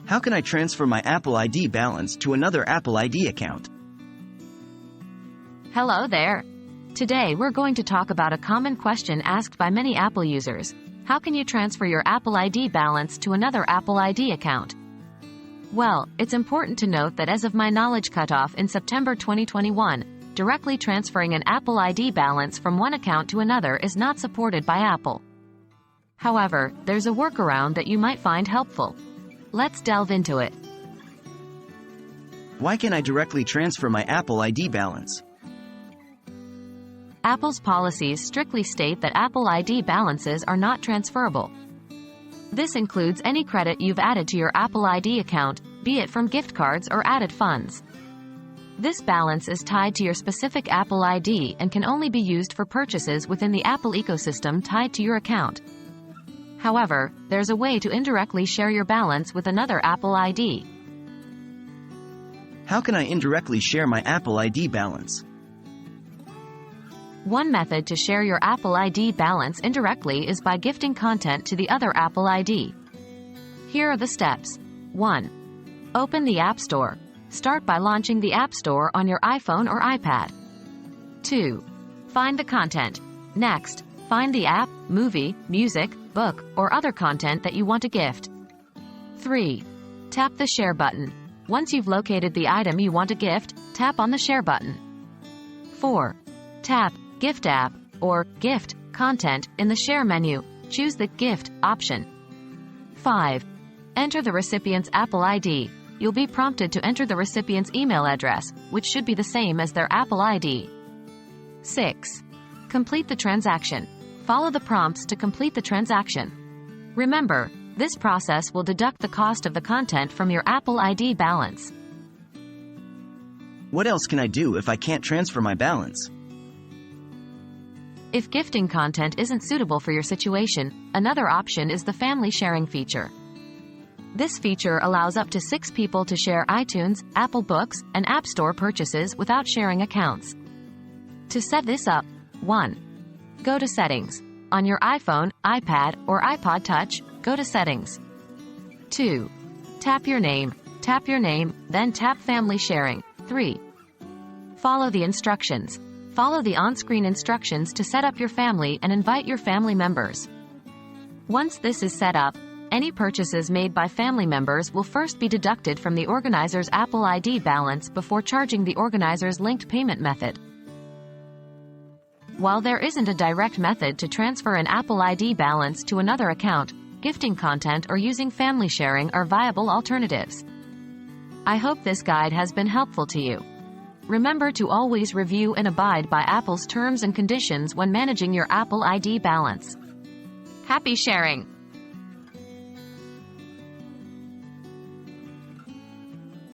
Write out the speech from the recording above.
How can I transfer my Apple ID balance to another Apple ID account? Hello there. Today we're going to talk about a common question asked by many Apple users. How can you transfer your Apple ID balance to another Apple ID account? Well, it's important to note that as of my knowledge cutoff in September 2021, directly transferring an Apple ID balance from one account to another is not supported by Apple. However, there's a workaround that you might find helpful. Let's delve into it. Why can I directly transfer my Apple ID balance? Apple's policies strictly state that Apple ID balances are not transferable. This includes any credit you've added to your Apple ID account, be it from gift cards or added funds. This balance is tied to your specific Apple ID and can only be used for purchases within the Apple ecosystem tied to your account. However, there's a way to indirectly share your balance with another Apple ID. How can I indirectly share my Apple ID balance? One method to share your Apple ID balance indirectly is by gifting content to the other Apple ID. Here are the steps. 1. Open the App Store. Start by launching the App Store on your iPhone or iPad. 2. Find the content. Next, find the app, movie, music, book, or other content that you want to gift. 3. Tap the Share button. Once you've located the item you want to gift, tap on the Share button. 4. Tap Gift App or Gift Content in the Share menu. Choose the Gift option. 5. Enter the recipient's Apple ID. You'll be prompted to enter the recipient's email address, which should be the same as their Apple ID. 6. Complete the transaction. Follow the prompts to complete the transaction. Remember, this process will deduct the cost of the content from your Apple ID balance. What else can I do if I can't transfer my balance? If gifting content isn't suitable for your situation, another option is the family sharing feature. This feature allows up to 6 people to share iTunes, Apple Books, and App Store purchases without sharing accounts. To set this up, 1. Go to Settings. On your iPhone, iPad, or iPod Touch, go to Settings. 2. Tap your name, then tap Family Sharing. 3. Follow the instructions. Follow the on-screen instructions to set up your family and invite your family members. Once this is set up, any purchases made by family members will first be deducted from the organizer's Apple ID balance before charging the organizer's linked payment method. While there isn't a direct method to transfer an Apple ID balance to another account, gifting content or using family sharing are viable alternatives. I hope this guide has been helpful to you. Remember to always review and abide by Apple's terms and conditions when managing your Apple ID balance. Happy sharing!